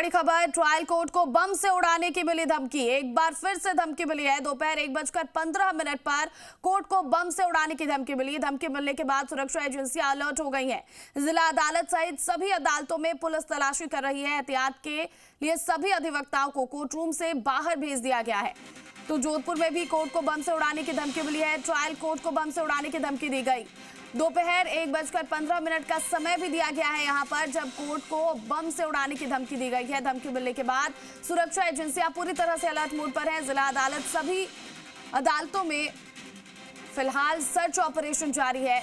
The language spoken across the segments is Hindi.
बड़ी खबर, ट्रायल कोर्ट को बम से उड़ाने की मिली धमकी। एक बार फिर से धमकी मिली है। दोपहर 1:15 पर कोर्ट को बम से उड़ाने की धमकी मिली। धमकी मिलने के बाद सुरक्षा एजेंसियां अलर्ट हो गई हैं। जिला अदालत सहित सभी अदालतों में पुलिस तलाशी कर रही है। एहतियात के लिए सभी अधिवक्ताओं को कोर्ट रूम से बाहर भेज दिया गया है। तो जोधपुर में भी कोर्ट को बम से उड़ाने की धमकी मिली है। ट्रायल कोर्ट को बम से उड़ाने की धमकी दी गई। दोपहर 1:15 का समय भी दिया गया है यहाँ पर, जब कोर्ट को बम से उड़ाने की धमकी दी गई है। धमकी मिलने के बाद सुरक्षा एजेंसियां पूरी तरह से अलर्ट मोड पर हैं। जिला अदालत सभी अदालतों में फिलहाल सर्च ऑपरेशन जारी है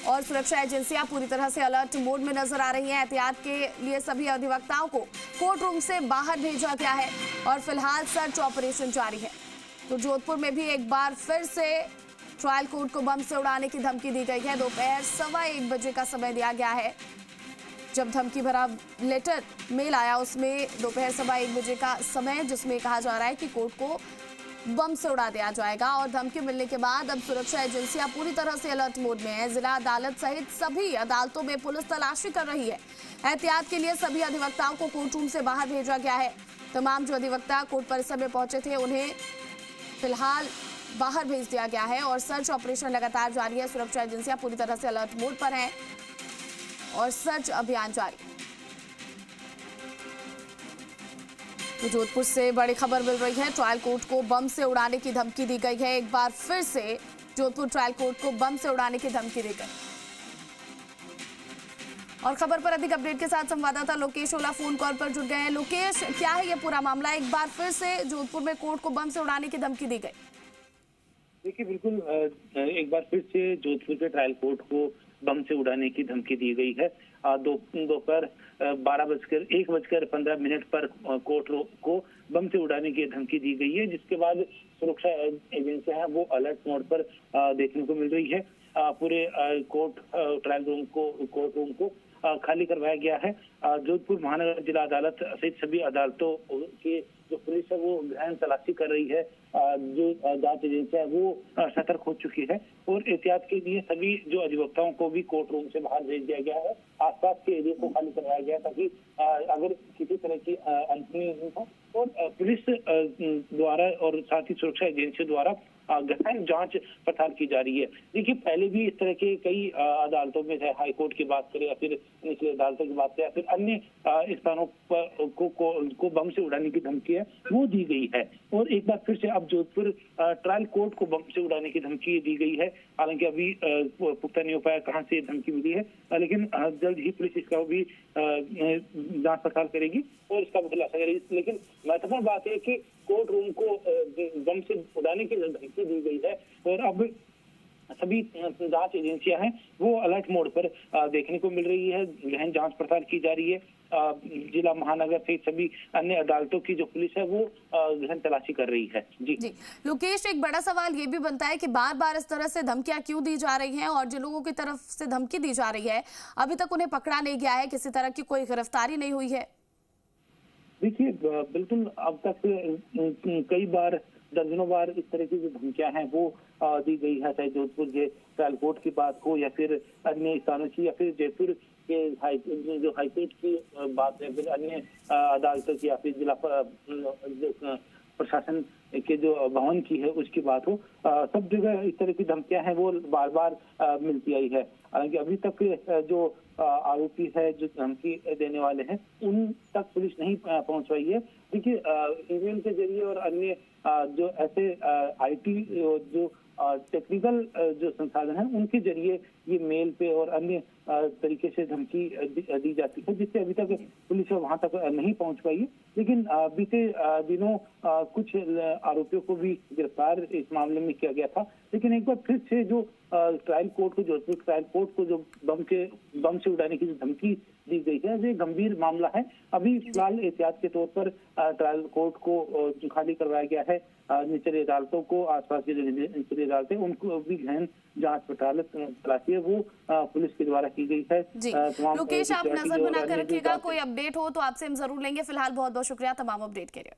और सुरक्षा एजेंसियां पूरी तरह से अलर्ट मोड में नजर आ रही हैं। एहतियात के लिए सभी अधिवक्ताओं को कोर्ट रूम से बाहर भेजा गया है और फिलहाल सर्च ऑपरेशन जारी है। तो जोधपुर में भी एक बार फिर से ट्रायल कोर्ट को बम से उड़ाने की धमकी दी गई है। दोपहर 1:15 बजे का समय दिया गया है। जब धमकी भरा लेटर मेल आया, उसमें दोपहर 1:15 बजे का समय, जिसमें कहा जा रहा है कि कोर्ट को बम से उड़ा दिया जाएगा। और धमकी मिलने के बाद अब सुरक्षा एजेंसियां पूरी तरह से अलर्ट मोड में है। जिला अदालत सहित सभी अदालतों में पुलिस तलाशी कर रही है। एहतियात के लिए सभी अधिवक्ताओं को कोर्ट रूम से बाहर भेजा गया है। तमाम जो अधिवक्ता कोर्ट परिसर में पहुंचे थे, उन्हें फिलहाल बाहर भेज दिया गया है और सर्च ऑपरेशन लगातार जारी है। सुरक्षा एजेंसियां पूरी तरह से अलर्ट मोड पर हैं और सर्च अभियान जारी। तो जोधपुर से बड़ी खबर मिल रही है। ट्रायल कोर्ट को बम से उड़ाने की धमकी दी गई है। एक बार फिर से जोधपुर ट्रायल कोर्ट को बम से उड़ाने की धमकी दी गई। और खबर पर अधिक अपडेट के साथ संवाददाता लोकेश ओला फोन कॉल पर जुड़ गए हैं। लोकेश, क्या है ये पूरा मामला? एक बार फिर से जोधपुर में कोर्ट को बम से उड़ाने की धमकी दी गई। देखिए, बिल्कुल एक बार फिर से जोधपुर के ट्रायल कोर्ट को बम से उड़ाने की धमकी दी गई है। दोपहर 1:15 पर कोर्ट को बम से उड़ाने की धमकी दी गई है, जिसके बाद सुरक्षा एजेंसियां हैं वो अलर्ट मोड पर देखने को मिल रही है। पूरे ट्रायल रूम को खाली करवाया गया है। जोधपुर महानगर जिला अदालत सहित सभी अदालतों की जो पुलिस है वो गहन तलाशी कर रही है। जो जांच एजेंसी है वो सतर्क हो चुकी है और एहतियात के लिए सभी जो अधिवक्ताओं को भी कोर्ट रूम से बाहर भेज दिया गया है। आसपास के एरिया को खाली करवाया गया ताकि अगर किसी तरह की अनहोनी नहीं हो। और पुलिस द्वारा और साथ ही सुरक्षा एजेंसी द्वारा गहन जांच पड़ताल की जा रही है। देखिए, पहले भी इस तरह के कई अदालतों में, चाहे हाई कोर्ट की बात करें या फिर निचली अदालतों की बात करें या फिर अन्य स्थानों पर को बम से उड़ाने की धमकी है वो दी गई है। और एक बार फिर से अब जोधपुर ट्रायल कोर्ट को बम से उड़ाने की धमकी दी गई है। हालांकि अभी पुख्ता नहीं हो पाया कहाँ से धमकी मिली है, लेकिन जल्द ही पुलिस इसका भी जांच पड़ताल करेगी और इसका भी खुलासा करेगी। लेकिन महत्वपूर्ण बात है कि कोर्ट रूम को बम से उड़ाने की धमकी दी गई है और अब सभी जांच एजेंसियां हैं वो अलर्ट मोड पर देखने को मिल रही है। गहन जांच पड़ताल की जा रही है। जिला महानगर सहित सभी अन्य अदालतों की जो पुलिस है वो गहन तलाशी कर रही है। जी लोकेश, एक बड़ा सवाल ये भी बनता है कि बार बार इस तरह से धमकियां क्यों दी जा रही हैं और जिन लोगों की तरफ से धमकी दी जा रही है अभी तक उन्हें पकड़ा नहीं गया है, किसी तरह की कोई गिरफ्तारी नहीं हुई है? देखिए, बिल्कुल अब तक कई बार, दर्जनों बार इस तरह की जो धमकियां हैं वो दी गई है, चाहे जोधपुर के ट्रायल कोर्ट की बात हो या फिर अन्य स्थानों की या फिर जयपुर के हाईकोर्ट की बात है, फिर अन्य अदालतों की या फिर जिला प्रशासन के जो भवन की है उसकी बात हो। सब जगह इस तरह की धमकियां हैं वो बार बार मिलती आई है। हालांकि अभी तक जो आरोपी है, जो धमकी देने वाले हैं, उन तक पुलिस नहीं पहुंच पाई है। देखिए, ईमेल के जरिए और अन्य जो ऐसे आईटी जो टेक्निकल जो संसाधन है उनके जरिए ये मेल पे और अन्य तरीके से धमकी दी जाती है, जिससे अभी तक पुलिस वहां तक नहीं पहुंच पाई है। लेकिन बीते दिनों कुछ आरोपियों को भी गिरफ्तार इस मामले में किया गया था। लेकिन एक बार फिर से जो ट्रायल कोर्ट को, जोधपुर ट्रायल कोर्ट को जो बम से उड़ाने की जो धमकी दी गई है, ये गंभीर मामला है। अभी फिलहाल एहतियात के तौर पर ट्रायल कोर्ट को खाली करवाया गया है। निचली अदालतों को, आसपास की जो निचली अदालतें, उनको भी गहन जांच पड़ताल तलाशी है वो पुलिस के द्वारा की गई है। लोकेश, आप नजर बनाकर रखिएगा, कोई अपडेट हो तो आपसे हम जरूर लेंगे। फिलहाल बहुत बहुत शुक्रिया तमाम अपडेट के लिए।